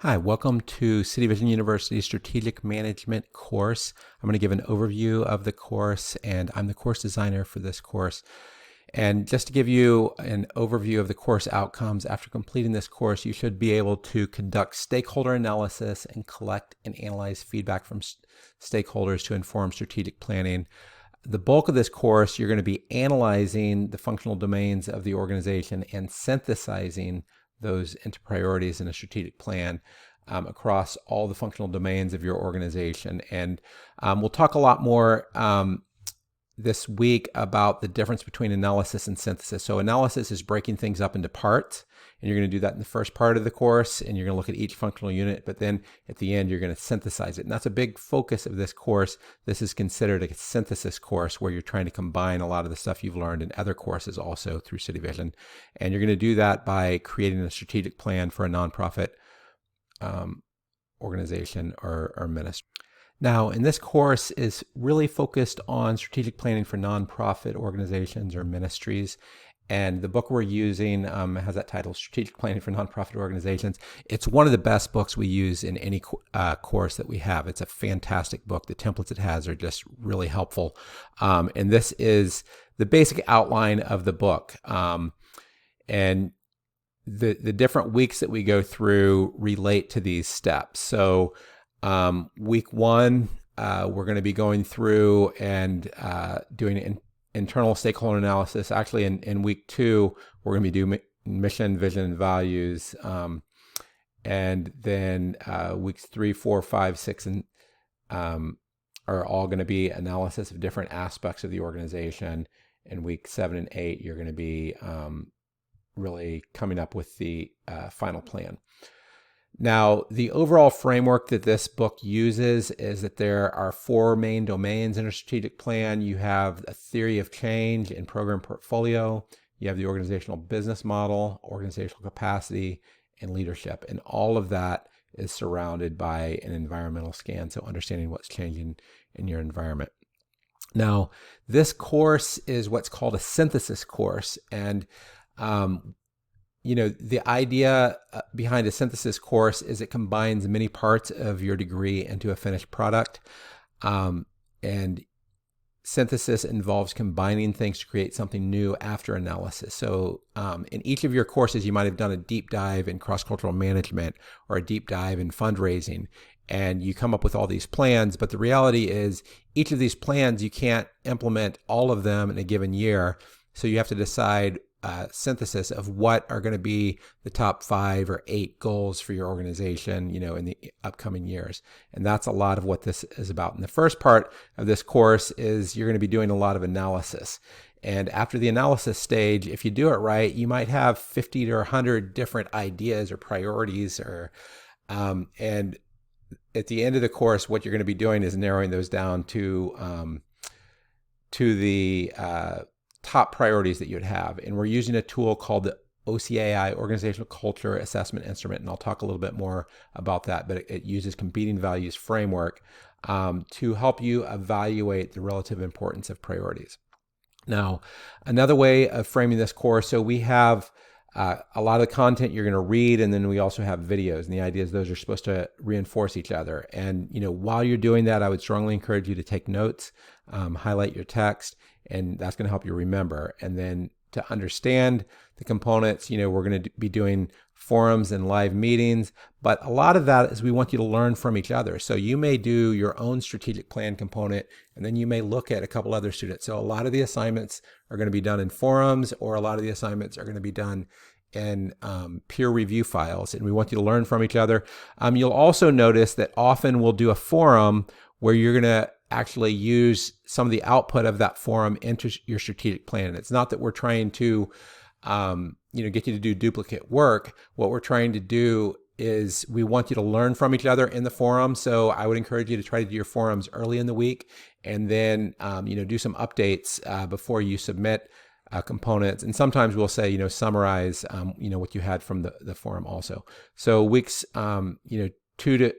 Hi, welcome to City Vision University's Strategic Management course. I'm going to give an overview of the course, and I'm the course designer for this course. And just to give you an overview of the course outcomes, after completing this course, you should be able to conduct stakeholder analysis and collect and analyze feedback from stakeholders to inform strategic planning. The bulk of this course, you're going to be analyzing the functional domains of the organization and synthesizing those into priorities in a strategic plan across all the functional domains of your organization. And we'll talk a lot more this week about the difference between analysis and synthesis. So analysis is breaking things up into parts, and you're going to do that in the first part of the course, and you're going to look at each functional unit, but then at the end you're going to synthesize it. And that's a big focus of this course. This is considered a synthesis course where you're trying to combine a lot of the stuff you've learned in other courses also through City Vision. And you're going to do that by creating a strategic plan for a nonprofit organization or ministry. Now, in this course is really focused on strategic planning for nonprofit organizations or ministries. And the book we're using has that title, Strategic Planning for Nonprofit Organizations. It's one of the best books we use in any course that we have. It's a fantastic book. The templates it has are just really helpful. And this is the basic outline of the book. And the different weeks that we go through relate to these steps. So week one, we're going to be going through and doing internal stakeholder analysis. Actually, in week two, we're going to be doing mission, vision, and values. And then weeks 3, 4, 5, 6, and are all going to be analysis of different aspects of the organization. In week 7 and 8, you're going to be really coming up with the final plan. Now, the overall framework that this book uses is that there are 4 main domains in a strategic plan. You have a theory of change and program portfolio. You have the organizational business model, organizational capacity, and leadership. And all of that is surrounded by an environmental scan, so understanding what's changing in your environment. Now, this course is what's called a synthesis course. And the idea behind a synthesis course is it combines many parts of your degree into a finished product. And synthesis involves combining things to create something new after analysis. So in each of your courses, you might have done a deep dive in cross-cultural management or a deep dive in fundraising, and you come up with all these plans. But the reality is each of these plans, you can't implement all of them in a given year. So you have to decide synthesis of what are going to be the top 5 or 8 goals for your organization, in the upcoming years. And that's a lot of what this is about. And the first part of this course is you're going to be doing a lot of analysis. And after the analysis stage, if you do it right, you might have 50 to 100 different ideas or priorities and at the end of the course, what you're going to be doing is narrowing those down to the top priorities that you'd have. And we're using a tool called the OCAI, Organizational Culture Assessment Instrument, and I'll talk a little bit more about that, but it uses competing values framework to help you evaluate the relative importance of priorities. Now, another way of framing this course, so we have a lot of the content you're going to read, and then we also have videos, and the idea is those are supposed to reinforce each other. And while you're doing that, I would strongly encourage you to take notes, highlight your text, and that's going to help you remember. And then to understand the components, we're going to be doing forums and live meetings, but a lot of that is we want you to learn from each other. So you may do your own strategic plan component, and then you may look at a couple other students. So a lot of the assignments are going to be done in forums, or a lot of the assignments are going to be done in peer review files, and we want you to learn from each other. You'll also notice that often we'll do a forum where you're going to actually use some of the output of that forum into your strategic plan. It's not that we're trying to get you to do duplicate work. What we're trying to do is we want you to learn from each other in the forum. So I would encourage you to try to do your forums early in the week, and then do some updates before you submit components. And sometimes we'll say summarize what you had from the forum also. So weeks 2 to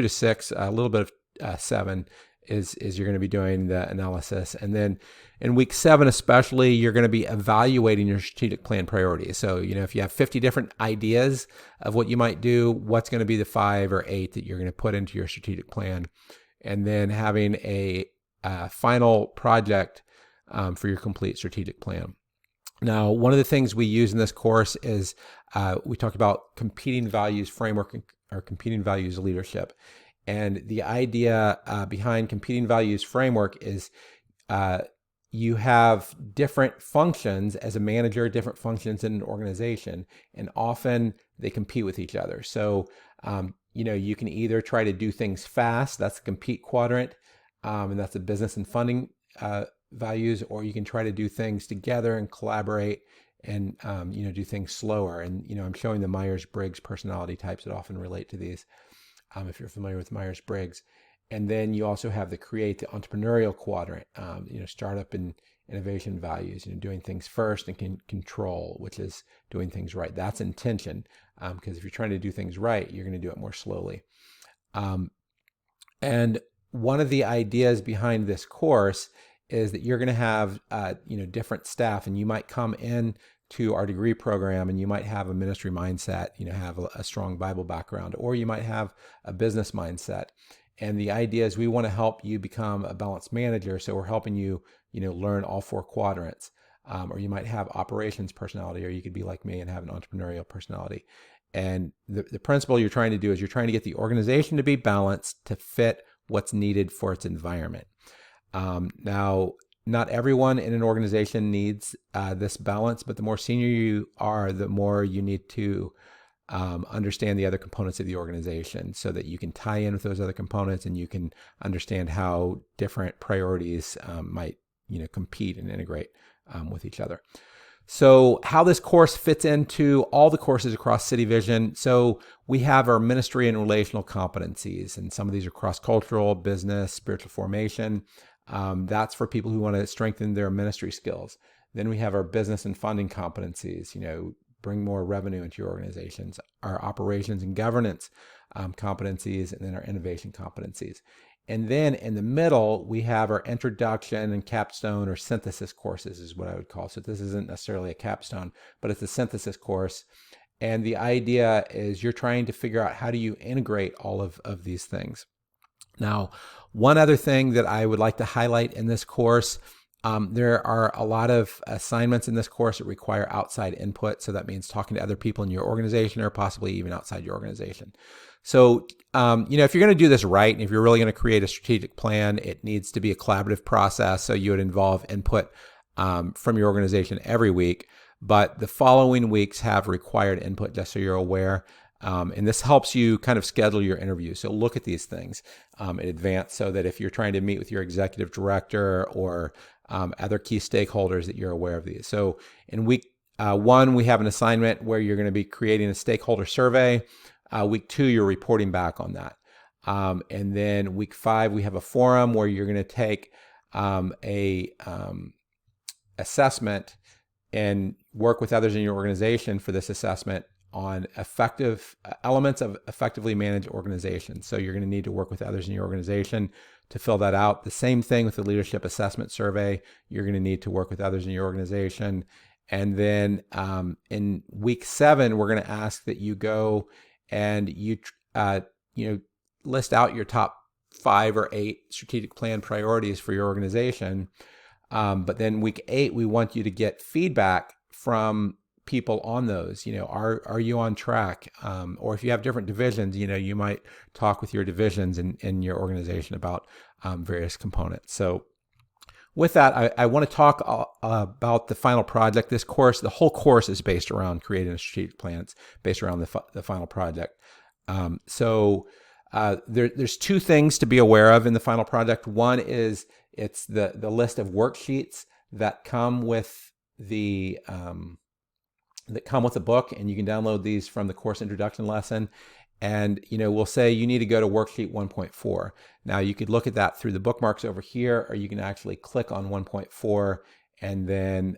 6, a little bit of 7 is you're going to be doing the analysis. And then in week 7 especially, you're going to be evaluating your strategic plan priorities. So, if you have 50 different ideas of what you might do, what's going to be the 5 or 8 that you're going to put into your strategic plan? And then having a final project for your complete strategic plan. Now, one of the things we use in this course is we talked about competing values framework or competing values leadership. And the idea behind competing values framework is you have different functions as a manager, different functions in an organization, and often they compete with each other. So, you can either try to do things fast, that's the compete quadrant, and that's the business and funding values, or you can try to do things together and collaborate and, do things slower. And, I'm showing the Myers-Briggs personality types that often relate to these. If you're familiar with Myers-Briggs. And then you also have the create, the entrepreneurial quadrant, startup and innovation values, doing things first, and control, which is doing things right. That's intention, because if you're trying to do things right, you're going to do it more slowly. And one of the ideas behind this course is that you're going to have, different staff, and you might come in to our degree program and you might have a ministry mindset, have a strong Bible background, or you might have a business mindset. And the idea is we want to help you become a balanced manager. So we're helping you, learn all 4 quadrants. Or you might have operations personality, or you could be like me and have an entrepreneurial personality. And the principle you're trying to do is you're trying to get the organization to be balanced to fit what's needed for its environment. Now, not everyone in an organization needs this balance, but the more senior you are, the more you need to understand the other components of the organization so that you can tie in with those other components and you can understand how different priorities might, compete and integrate with each other. So how this course fits into all the courses across City Vision. So we have our ministry and relational competencies, and some of these are cross-cultural, business, spiritual formation. That's for people who want to strengthen their ministry skills. Then we have our business and funding competencies, bring more revenue into your organizations, our operations and governance competencies, and then our innovation competencies. And then in the middle, we have our introduction and capstone or synthesis courses is what I would call. So this isn't necessarily a capstone, but it's a synthesis course. And the idea is you're trying to figure out how do you integrate all of these things. Now, one other thing that I would like to highlight in this course, there are a lot of assignments in this course that require outside input. So that means talking to other people in your organization or possibly even outside your organization. So, if you're going to do this right, and if you're really going to create a strategic plan, it needs to be a collaborative process. So you would involve input from your organization every week. But the following weeks have required input, just so you're aware. And this helps you kind of schedule your interview. So look at these things in advance so that if you're trying to meet with your executive director or other key stakeholders, that you're aware of these. So in week 1, we have an assignment where you're going to be creating a stakeholder survey. Week 2, you're reporting back on that. And then week 5, we have a forum where you're going to take a assessment and work with others in your organization for this assessment on effective elements of effectively managed organizations. So you're going to need to work with others in your organization to fill that out. The same thing with the leadership assessment survey. You're going to need to work with others in your organization. And then in week 7, we're going to ask that you go and you list out your top 5 or 8 strategic plan priorities for your organization. But then week 8, we want you to get feedback from people on those. Are you on track? Or if you have different divisions, you might talk with your divisions in your organization about various components. So with that, I want to talk about the final project. This course, the whole course is based around creating a strategic plan. It's based around the final project. There's 2 things to be aware of in the final project. One is it's the list of worksheets that come with the book, and you can download these from the course introduction lesson. And, we'll say you need to go to worksheet 1.4. Now you could look at that through the bookmarks over here, or you can actually click on 1.4 and then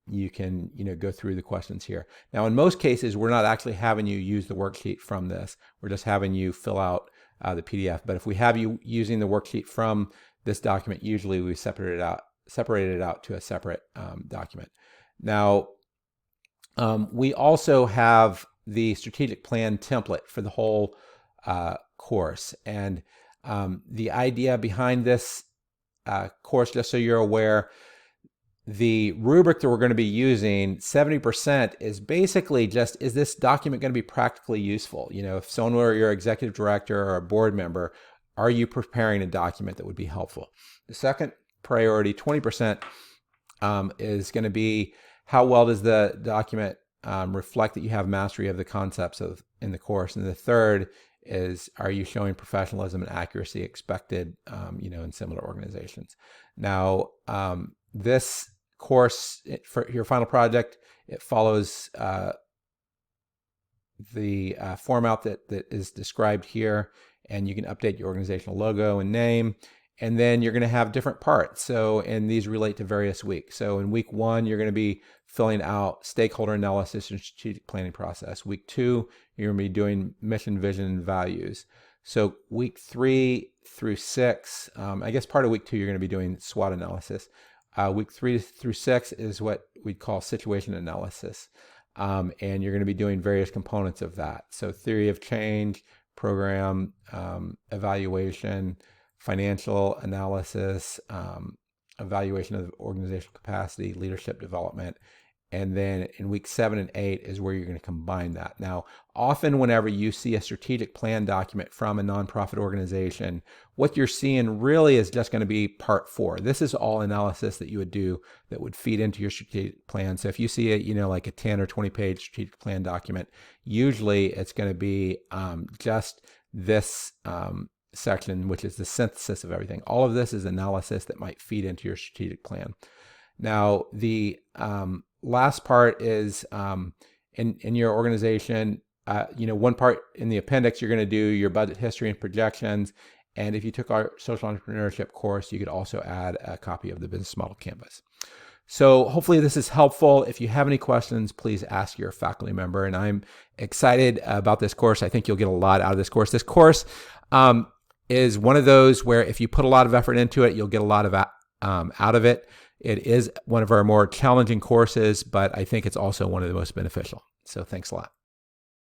you can, go through the questions here. Now, in most cases, we're not actually having you use the worksheet from this. We're just having you fill out the PDF. But if we have you using the worksheet from this document, usually we separate it out to a separate document. Now, we also have the strategic plan template for the whole course. And the idea behind this course, just so you're aware, the rubric that we're going to be using, 70%, is basically just, is this document going to be practically useful? You know, if someone were your executive director or a board member, are you preparing a document that would be helpful? The second priority, 20%, is going to be, how well does the document reflect that you have mastery of the concepts in the course? And the third is, are you showing professionalism and accuracy expected, you know, in similar organizations? Now, this course, for your final project, it follows the format that is described here, and you can update your organizational logo and name. And then you're going to have different parts. So, and these relate to various weeks. So in week 1, you're going to be filling out stakeholder analysis and strategic planning process. Week 2, you're going to be doing mission, vision, and values. So week 3 through 6, I guess part of week 2, you're going to be doing SWOT analysis. Week 3 through 6 is what we'd call situation analysis. And you're going to be doing various components of that. So theory of change, program, evaluation, financial analysis, evaluation of organizational capacity, leadership development. And then in week 7 and 8 is where you're going to combine that. Now, often whenever you see a strategic plan document from a nonprofit organization, what you're seeing really is just going to be part 4. This is all analysis that you would do that would feed into your strategic plan. So if you see a, like a 10 or 20 page strategic plan document, usually it's going to be just this section, which is the synthesis of everything. All of this is analysis that might feed into your strategic plan. Now, the last part is in your organization, one part in the appendix, you're going to do your budget history and projections. And if you took our social entrepreneurship course, you could also add a copy of the business model canvas. So hopefully this is helpful. If you have any questions, please ask your faculty member. And I'm excited about this course. I think you'll get a lot out of this course. This course is one of those where if you put a lot of effort into it, you'll get a lot of out of it. It is one of our more challenging courses, but I think it's also one of the most beneficial. So thanks a lot.